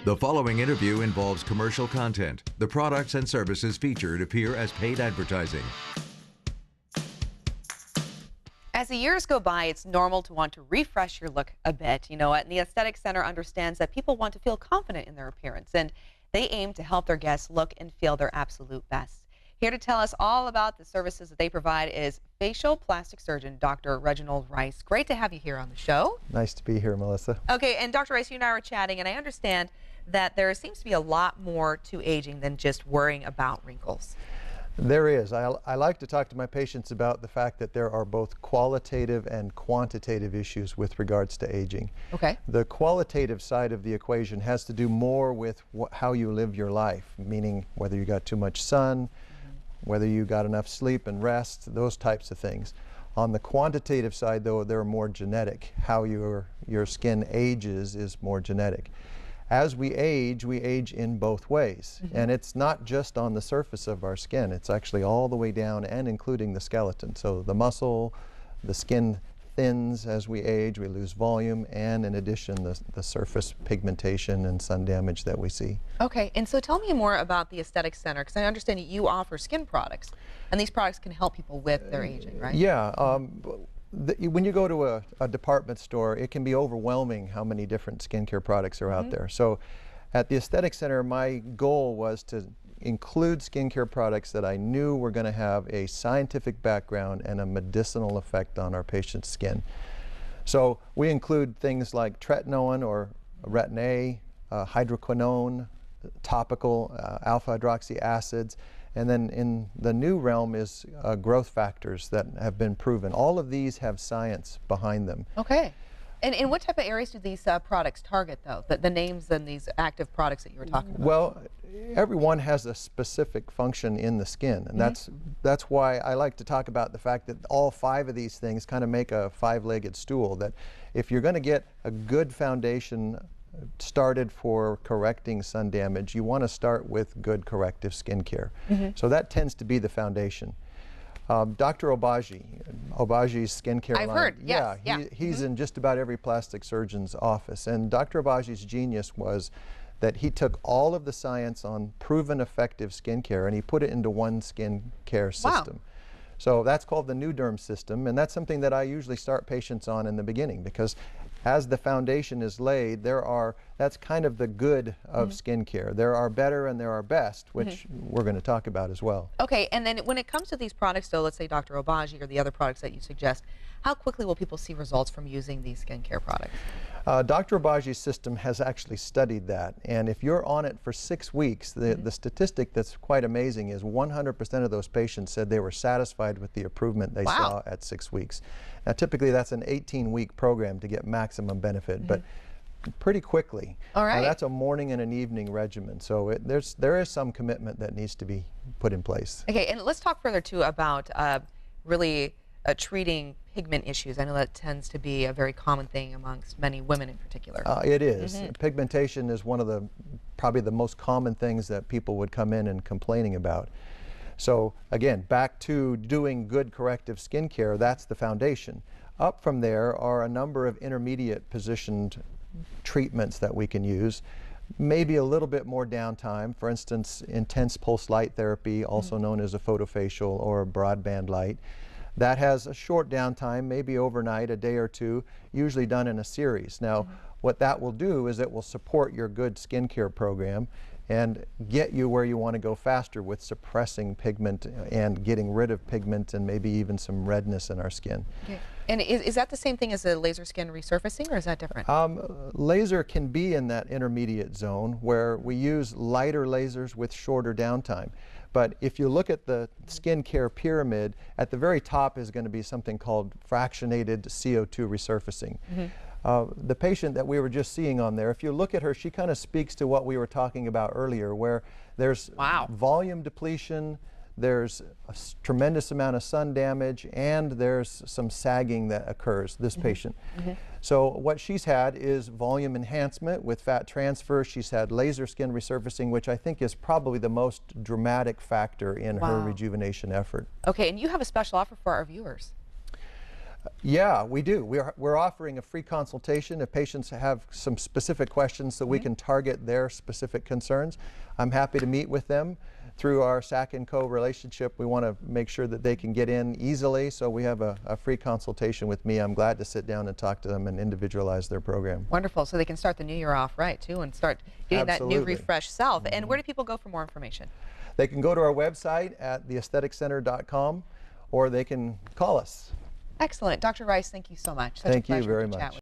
The following interview involves commercial content. The products and services featured appear as paid advertising. As the years go by, it's normal to want to refresh your look a bit. You know what? And the Aesthetic Center understands that people want to feel confident in their appearance, and they aim to help their guests look and feel their absolute best. Here to tell us all about the services that they provide is facial plastic surgeon Dr. Reginald Rice. Great to have you here on the show. Nice to be here, Melissa. Okay, and Dr. Rice, you and I were chatting, and I understand that there seems to be a lot more to aging than just worrying about wrinkles. There is. I like to talk to my patients about the fact that there are both qualitative and quantitative issues with regards to aging. Okay. The qualitative side of the equation has to do more with how you live your life, meaning whether you got too much sun, whether you got enough sleep and rest, those types of things. On the quantitative side, though, they're more genetic. How your skin ages is more genetic. As we age in both ways. And it's not just on the surface of our skin, it's actually all the way down and including the skeleton. So the muscle, the skin thins as we age, we lose volume, and in addition, the surface pigmentation and sun damage that we see. Okay, and so tell me more about the Aesthetic Center, because I understand that you offer skin products, and these products can help people with their aging, right? Yeah. When you go to a department store, it can be overwhelming how many different skincare products are out there. So at the Aesthetic Center, my goal was to include skincare products that I knew were going to have a scientific background and a medicinal effect on our patient's skin. So we include things like tretinoin or retin-A, hydroquinone, topical alpha-hydroxy acids, and then in the new realm is growth factors that have been proven. All of these have science behind them. Okay. And what type of areas do these products target, though? The names and these active products that you were talking about? Well, everyone has a specific function in the skin, and that's why I like to talk about the fact that all 5 of these things kind of make a 5-legged stool, that if you're going to get a good foundation started for correcting sun damage, you want to start with good corrective skincare. So that tends to be the foundation. Dr. Obaji's skincare line. I've heard, yes. Yeah, he's in just about every plastic surgeon's office. And Dr. Obaji's genius was that he took all of the science on proven effective skincare and he put it into one skincare system. Wow. So that's called the NuDerm system, and that's something that I usually start patients on in the beginning, because as the foundation is laid, that's kind of the good of skincare. There are better and there are best, which we're going to talk about as well. Okay, and then when it comes to these products, though, let's say Dr. Obaji or the other products that you suggest, how quickly will people see results from using these skincare products? Dr. Obaji's system has actually studied that, and if you're on it for 6 weeks, the statistic that's quite amazing is 100% of those patients said they were satisfied with the improvement they saw at 6 weeks. Now typically that's an 18-week program to get maximum benefit, but pretty quickly. All right. Now, that's a morning and an evening regimen, so there is some commitment that needs to be put in place. Okay, and let's talk further too about really treating pigment issues. I know that tends to be a very common thing amongst many women in particular. It is. Pigmentation is one of probably the most common things that people would come in and complaining about. So again, back to doing good corrective skincare, that's the foundation. Up from there are a number of intermediate positioned treatments that we can use. Maybe a little bit more downtime, for instance, intense pulse light therapy, also known as a photofacial or a broadband light. That has a short downtime, maybe overnight, a day or two, usually done in a series. Now, what that will do is it will support your good skincare program and get you where you want to go faster with suppressing pigment and getting rid of pigment and maybe even some redness in our skin. Okay. And is that the same thing as a laser skin resurfacing, or is that different? Laser can be in that intermediate zone where we use lighter lasers with shorter downtime. But if you look at the skincare pyramid, at the very top is going to be something called fractionated CO2 resurfacing. The patient that we were just seeing on there, if you look at her, she kind of speaks to what we were talking about earlier, where there's volume depletion, there's a tremendous amount of sun damage, and there's some sagging that occurs, this patient. So what she's had is volume enhancement with fat transfer. She's had laser skin resurfacing, which I think is probably the most dramatic factor in her rejuvenation effort. Okay, and you have a special offer for our viewers. Yeah, we do. We're offering a free consultation if patients have some specific questions so we can target their specific concerns. I'm happy to meet with them. Through our SAC & Co relationship, we want to make sure that they can get in easily, so we have a free consultation with me. I'm glad to sit down and talk to them and individualize their program. Wonderful. So they can start the new year off right, too, and start getting that new Absolutely. refreshed self. And where do people go for more information? They can go to our website at theaestheticcenter.com, or they can call us. Excellent. Dr. Rice, thank you so much. Such Thank a you pleasure very to chat much. with you.